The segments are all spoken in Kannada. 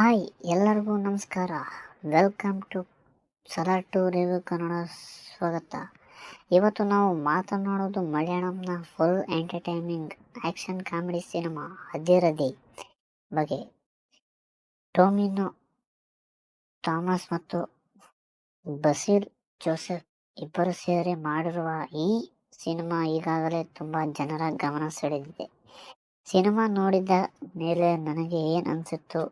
ಹಾಯ್ ಎಲ್ಲರಿಗೂ ನಮಸ್ಕಾರ. Welcome to Salaar to review Kannada ಸ್ವಾಗತ. ಇವತ್ತು ನಾವು ಮಾತನಾಡೋದು ಮಲಯಾಳಂನ full entertaining action comedy cinema Adiradi ಬಗ್ಗೆ. ಟೊಮಿನೋ ಥಾಮಸ್ ಮತ್ತು ಬಸಿಲ್ ಜೋಸೆಫ್ ಇಬ್ಬರು ಸೇರಿ ಮಾಡಿರುವ ಈ ಸಿನಿಮಾ ಈಗಾಗಲೇ ತುಂಬ ಜನರ ಗಮನ ಸೆಳೆದಿದೆ. ಸಿನಿಮಾ ನೋಡಿದ ಮೇಲೆ ನನಗೆ ಏನು ಅನಿಸಿತ್ತು,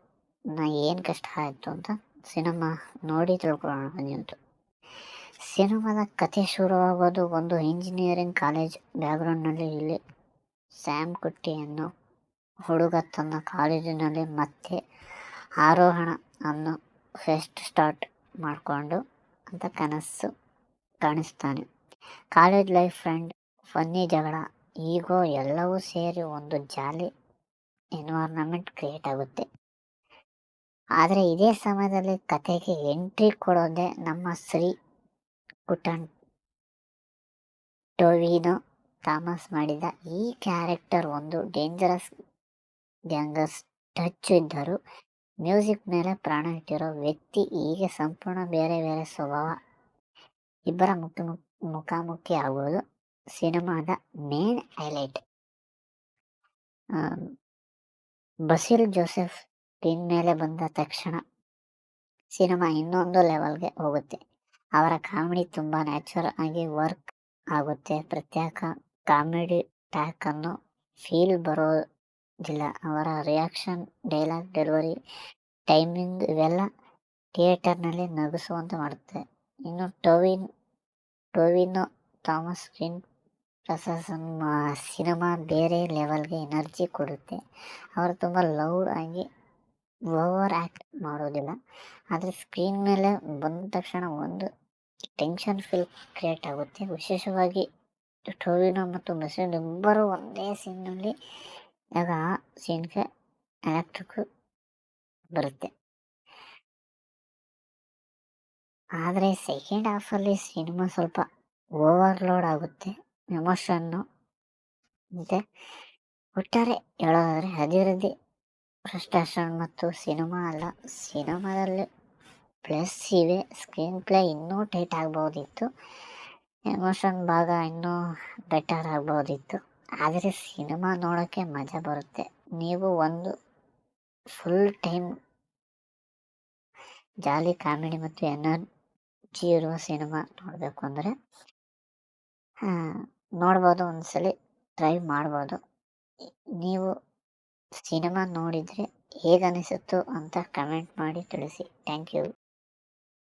ಏನು ಕಷ್ಟ ಆಯಿತು ಅಂತ ಸಿನಿಮಾ ನೋಡಿ ತಿಳ್ಕೊಳ್ಳೋಣ ಬನ್ನಿ. ಸಿನಿಮಾದ ಕತೆ ಶುರುವಾಗೋದು ಒಂದು ಇಂಜಿನಿಯರಿಂಗ್ ಕಾಲೇಜ್ ಬ್ಯಾಕ್ಗ್ರೌಂಡ್ನಲ್ಲಿ. ಇಲ್ಲಿ ಸ್ಯಾಮ್ ಕುಟ್ಟಿ ಅನ್ನೋ ಹುಡುಗ ತನ್ನ ಕಾಲೇಜಿನಲ್ಲಿ ಮತ್ತೆ ಆರೋಹಣ ಅನ್ನೋ ಫೆಸ್ಟ್ ಸ್ಟಾರ್ಟ್ ಮಾಡಿಕೊಂಡು ಅಂತ ಕನಸು ಕಾಣಿಸ್ತಾನೆ. ಕಾಲೇಜ್ ಲೈಫ್, ಫ್ರೆಂಡ್, ಫನ್ನಿ ಜಗಳ, ಈಗೋ ಎಲ್ಲವೂ ಸೇರಿ ಒಂದು ಜಾಲಿ ಎನ್ವೈರ್ನಮೆಂಟ್ ಕ್ರಿಯೇಟ್ ಆಗುತ್ತೆ. ಆದರೆ ಇದೇ ಸಮಯದಲ್ಲಿ ಕತೆಗೆ ಎಂಟ್ರಿ ಕೊಡೋದೇ ನಮ್ಮ ಶ್ರೀ ಕುಟನ್ ಟೊವಿನೋ ಥಾಮಸ್ ಮಾಡಿದ. ಈ ಕ್ಯಾರೆಕ್ಟರ್ ಒಂದು ಡೇಂಜರಸ್ ಗ್ಯಾಂಗಸ್ ಟಚ್ ಇದ್ದರೂ ಮ್ಯೂಸಿಕ್ ಮೇಲೆ ಪ್ರಾಣ ಇಟ್ಟಿರೋ ವ್ಯಕ್ತಿ. ಹೀಗೆ ಸಂಪೂರ್ಣ ಬೇರೆ ಬೇರೆ ಸ್ವಭಾವ ಇಬ್ಬರ ಮುಖಾಮುಖಿ ಆಗುವುದು ಸಿನಿಮಾದ main highlight. Basit Joseph screen ಮೇಲೆ ಬಂದ ತಕ್ಷಣ ಸಿನಿಮಾ ಇನ್ನೊಂದು ಲೆವೆಲ್ಗೆ ಹೋಗುತ್ತೆ. ಅವರ ಕಾಮಿಡಿ ತುಂಬ ನ್ಯಾಚುರಲ್ ಆಗಿ ವರ್ಕ್ ಆಗುತ್ತೆ. ಪ್ರತ್ಯೇಕ ಕಾಮಿಡಿ ಟ್ಯಾಕ್ ಅನ್ನು ಫೀಲ್ ಬರೋದಿಲ್ಲ. ಅವರ ರಿಯಾಕ್ಷನ್, ಡೈಲಾಗ್ ಡೆಲಿವರಿ, ಟೈಮಿಂಗ್ ಇವೆಲ್ಲ ಥಿಯೇಟರ್ನಲ್ಲಿ ನಗಿಸುವಂತೆ ಮಾಡುತ್ತೆ. ಇನ್ನು Tovino Thomas screen Prasanna cinema ಬೇರೆ ಲೆವೆಲ್ಗೆ ಎನರ್ಜಿ ಕೊಡುತ್ತೆ. ಅವರು ತುಂಬ ಲೌಡ್ ಆಗಿ ಓವರ್ ಆ್ಯಕ್ಟ್ ಮಾಡೋದಿಲ್ಲ, ಆದರೆ ಸ್ಕ್ರೀನ್ ಮೇಲೆ ಬಂದ ತಕ್ಷಣ ಒಂದು ಟೆನ್ಷನ್ ಫೀಲ್ ಕ್ರಿಯೇಟ್ ಆಗುತ್ತೆ. ವಿಶೇಷವಾಗಿ ಟೊವಿನೋ ಮತ್ತು ಬಸಿಲ್ ಇಬ್ಬರು ಒಂದೇ ಸೀನ್ನಲ್ಲಿ ಆಗ ಆ ಸೀನ್ಗೆ ಎಲೆಕ್ಟ್ರಿಕ್ ಬರುತ್ತೆ. ಆದರೆ ಸೆಕೆಂಡ್ ಹಾಫಲ್ಲಿ ಸಿನಿಮಾ ಸ್ವಲ್ಪ ಓವರ್ಲೋಡ್ ಆಗುತ್ತೆ ಎಮೋಷನ್ನು. ಮತ್ತು ಒಟ್ಟಾರೆ ಹೇಳೋದಾದರೆ ಅದಿರದಿ ಫ್ರಸ್ಟ್ರೇಷನ್ ಮತ್ತು ಸಿನಿಮಾ ಅಲ್ಲ, ಸಿನಿಮಾದಲ್ಲಿ ಪ್ಲಸ್ ಇವೆ. ಸ್ಕ್ರೀನ್ ಪ್ಲೇ ಇನ್ನೂ ಟೈಟ್ ಆಗ್ಬೋದಿತ್ತು, ಎಮೋಷನ್ ಭಾಗ ಇನ್ನೂ ಬೆಟರ್ ಆಗ್ಬೋದಿತ್ತು. ಆದರೆ ಸಿನಿಮಾ ನೋಡೋಕ್ಕೆ ಮಜಾ ಬರುತ್ತೆ. ನೀವು ಒಂದು ಫುಲ್ ಟೈಮ್ ಜಾಲಿ ಕಾಮಿಡಿ ಮತ್ತು ಎನರ್ಜಿ ಇರುವ ಸಿನಿಮಾ ನೋಡಬೇಕು ಅಂದರೆ ನೋಡ್ಬೋದು, ಒಂದ್ಸಲಿ ಟ್ರೈ ಮಾಡ್ಬೋದು. ನೀವು ಸಿನಿಮಾ ನೋಡಿದರೆ ಹೇಗನಿಸುತ್ತೋ ಅಂತ ಕಮೆಂಟ್ ಮಾಡಿ ತಿಳಿಸಿ. Thank you.